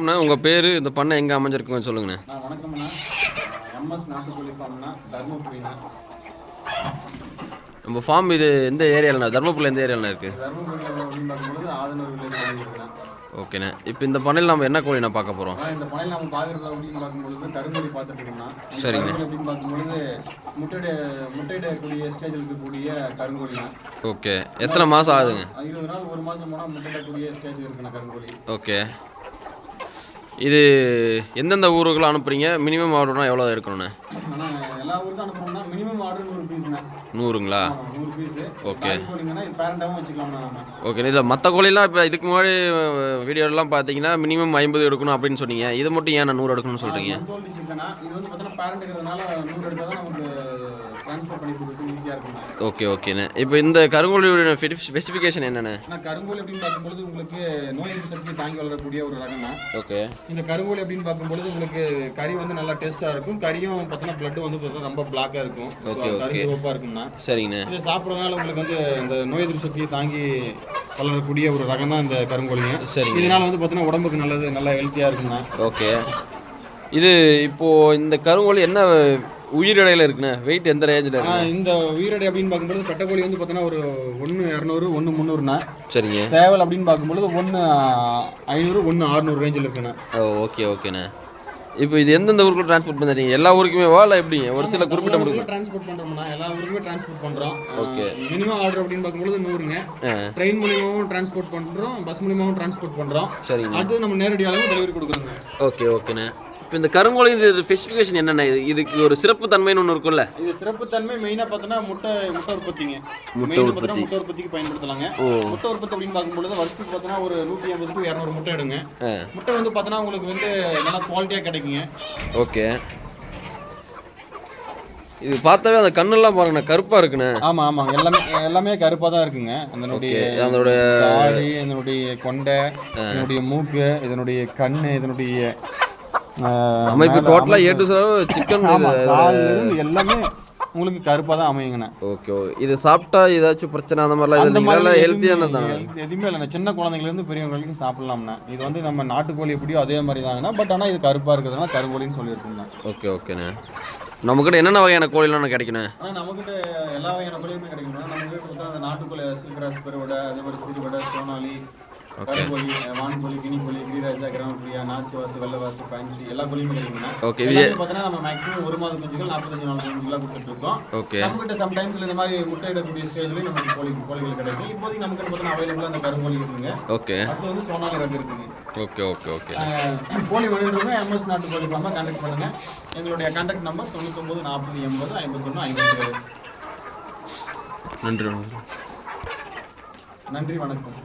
வணக்கம்ண்ணா. உங்கள் பேர், இந்த பண்ணை எங்கே அமைஞ்சிருக்குன்னு சொல்லுங்கண்ணே. வணக்கம்ண்ணா. எம்எஸ் நாட்டுக்கோழி ஃபார்ம்ண்ணா, தர்மபுரிண்ணா. நம்ம ஃபார்ம் இது எந்த ஏரியாவில்ண்ணா? தர்மபுரியில் எந்த ஏரியாவில்ண்ணா இருக்குது? தர்மபுரியில் அப்படின்னு பார்க்கும்போது ஆதனூர் வில்லேஜ் இருக்குண்ணா. ஓகேண்ணே. இப்போ இந்த பண்ணையில் நம்ம என்ன கோழிண்ணா பார்க்க போகிறோம்? இந்த பண்ணையில் நம்ம பார்க்குறது அப்படின்னு பார்க்கும்பொழுது கருங்கோழி பார்த்துட்டு இருக்கோம்ண்ணா. சரிங்க. அப்படின்னு பார்க்கும்பொழுது முட்டையிடக்கூடிய ஸ்டேஜில் இருக்கக்கூடிய கருங்கோழிண்ணா. ஓகே. எத்தனை மாதம் ஆகுதுங்க? 20 நாள் 1 மாதம் போனால் முட்டையிடக்கூடிய ஸ்டேஜ் இருக்குண்ணா கருங்கோழி. ஓகே. இது எந்தெந்த ஊருக்குள்ள அனுப்புறீங்க? மினிமம் ஆர்டர்னா எவ்வளோ இருக்கணுண்ணே? ஆனால் எல்லா ஊருக்கும் அனுப்புறோம்னா மினிமம் ஆர்டர் 100 பீஸ்ண்ணா. 100ங்களா? 100 பீஸு. ஓகே. கோழிங்கன்னா இது பேரண்டாகவும் வச்சுக்கலாம்ண்ணா நம்ம. ஓகே. இல்லை, மற்ற கோழிலாம் இப்போ இதுக்கு முன்னாடி வீடியோலாம் பார்த்தீங்கன்னா மினிமம் 50 எடுக்கணும் அப்படின்னு சொன்னீங்க. இது மட்டும் ஏன் 100 எடுக்கணும்னு சொல்கிறீங்க? தோல்வி சிக்கனா இது வந்து பார்த்தீங்கன்னா பேரண்ட் இருக்கிறதுனால 100 எடுத்தால் தான் நமக்கு ட்ரான்ஸ்போர்ட் பண்ணி கொடுத்து ஈஸியாக இருக்குண்ணா. ஓகே ஓகேண்ணே. இப்போ இந்த கருங்கோழியோட ஸ்பெசிஃபிகேஷன் என்னென்ன? ஆனால் கருங்கோழி அப்படின்னு பார்க்கும்பொழுது உங்களுக்கு நோய் எதிர்ப்பு சக்தி தாங்கி வளரக்கூடிய ஒரு ரகம்னா. ஓகே. இந்த கருங்கோழி அப்படின்னு பார்க்கும்பொழுது உங்களுக்கு கறி வந்து நல்லா டேஸ்ட்டாக இருக்கும். கறியும் பார்த்தீங்கன்னா பிளட் வந்து பார்த்தீங்கன்னா ரொம்ப பிளாக்காக இருக்கும். Okay okay. கருங்கோப்பாக இருக்கும்னா. சரிங்கண்ணே. இதை சாப்பிட்றதுனால உங்களுக்கு வந்து இந்த நோய் எதிர்ப்பு சக்தியை தாங்கி வளரக்கூடிய ஒரு ரகம் தான் இந்த கருங்கோழிங்க. சரிங்க. இதனால வந்து பார்த்தீங்கன்னா உடம்புக்கு நல்லது, நல்லா ஹெல்த்தியாக இருக்குண்ணா. ஓகே. இது இப்போது இந்த கருங்கோழி என்ன உயிரிடையில் இருக்குண்ணே? வெயிட் எந்த ரேஞ்சில் இருக்கு? இந்த உயிரிடை அப்படின்னு பார்க்கும்போது பெட்டக்கோழி வந்து பார்த்தீங்கன்னா ஒரு 1 200 1 300ண்ணா. சரிங்க. சேவல் அப்படின்னு பார்க்கும்பொழுது 1 500 1 600 ரேஞ்சில் இருக்குண்ணா. ஓகே ஓகேண்ணே. இப்போ இது எந்தெந்த ஊருக்கு டிரான்ஸ்போர்ட் பண்ணுறீங்க? எல்லா ஊருக்குமே இல்லை எப்படிங்க? ஒரு சில குறிப்பிட்ட ஊருக்கு டிரான்ஸ்போர்ட் பண்ணுறோம்னா எல்லா ஊருக்குமே டிரான்ஸ்போர்ட் பண்ணுறோம். ஓகே. மினிமம் ஆர்டர் அப்படின்னு பார்க்கும்போது 100ங்க. ட்ரெயின் மூலியமாகவும் டிரான்ஸ்போர்ட் பண்ணுறோம், பஸ் மூலியமாகவும் டிரான்ஸ்போர்ட் பண்ணுறோம். சரிங்க. அது நம்ம நேரடியாகவும் டெலிவரி கொடுக்குறோங்க. ஓகே ஓகேண்ணே. இப்போ இந்த கருங்கோழி ஸ்பெசிஃபிகேஷன் என்னென்ன? இதுக்கு ஒரு சிறப்பு தன்மைன்னு ஒன்று இருக்கும்ல? இது சிறப்பு தன்மை மெயினாக பார்த்தோன்னா முட்டை உற்பத்திங்க. முட்டை உற்பத்திக்கு பயன்படுத்தலாங்க. முட்டை உற்பத்தி அப்படின்னு பார்க்கும்பொழுது வருஷத்துக்கு பார்த்தோன்னா ஒரு 150 to 200 முட்டை எடுங்க. முட்டை வந்து பார்த்தோன்னா உங்களுக்கு வந்து நல்லா குவாலிட்டியாக கிடைக்குங்க. ஓகே. இது பார்த்தாவே அந்த கண்ணெல்லாம் பாருங்கண்ணா, கருப்பாக இருக்குண்ணே. ஆமாம் ஆமாம், எல்லாமே கருப்பாக தான் இருக்குங்க. அதனுடைய தாடி, இதனுடைய கொண்டை, இதனுடைய மூக்கு, இதனுடைய கண், இதனுடைய அமைப்பு டோட்டலாக A to Z சிக்கன் எல்லாமே உங்களுக்கு கருப்பாக தான் அமையுங்கண்ணா. ஓகே. இது சாப்பிட்டா ஏதாச்சும் பிரச்சனை அந்த மாதிரிலாம் ஹெல்த்தியானது தான்? எதுவுமே இல்லைண்ணா. சின்ன குழந்தைங்கலேருந்து பெரியவங்க வரைக்கும் சாப்பிட்லாம்ண்ணா. இது வந்து நம்ம நாட்டுக்கோழி எப்படியோ அதே மாதிரி தாங்கண்ணா. பட் ஆனால் இது கருப்பாக இருக்கிறதுனால கருங்கோழின்னு சொல்லியிருக்குங்கண்ணா. ஓகே ஓகேண்ணே. நம்மக்கிட்ட என்னென்ன வகையான கோழிலாம் கிடைக்குண்ணே? ஆனால் நம்மக்கிட்ட எல்லா வகையான கோழியுமே கிடைக்குண்ணா. நம்மக்கிட்ட கொடுத்தா அந்த நாட்டுக்கோழி சில்கிராஸ், பெருவடை, அதே மாதிரி சிறுவடை, சோனாலி, கருங்கோழி, வான்கோழி, கினிக்கோழி, கிரிராஜா, கிராமப்பிரியா, நாட்டு வாத்து, வெள்ளை வாத்து, பேன்சி எல்லா கோழியுமே கிடைக்குங்கண்ணா. ஓகே. பார்த்தீங்கன்னா நம்ம மேக்ஸிமம் 1 மாத குஞ்சுகள் 45 நாள் குஞ்சுகளாக கொடுத்துட்டு இருக்கோம். ஓகே. நம்மகிட்ட சம்டைம்ஸ்ல இந்த மாதிரி முட்டையிடக்கூடிய ஸ்டேஜ்லேயும் நமக்கு கோழிகள் கிடைக்கும். இப்போதைக்கு நமக்கு பார்த்தீங்கன்னா அவைலபிளாக அந்த கருங்கோழி இருக்குங்க. ஓகே. அது வந்து சோனாலி ரகம் இருக்குங்க. Okay okay okay. கோழி வேணுன்றவங்க MS நாட்டுக்கோழி ஃபார்மை கான்டாக்ட் பண்ணுங்க. எங்களுடைய கான்டாக்ட் நம்பர் 99 40 80 51 57. நன்றி. நன்றி, வணக்கம்.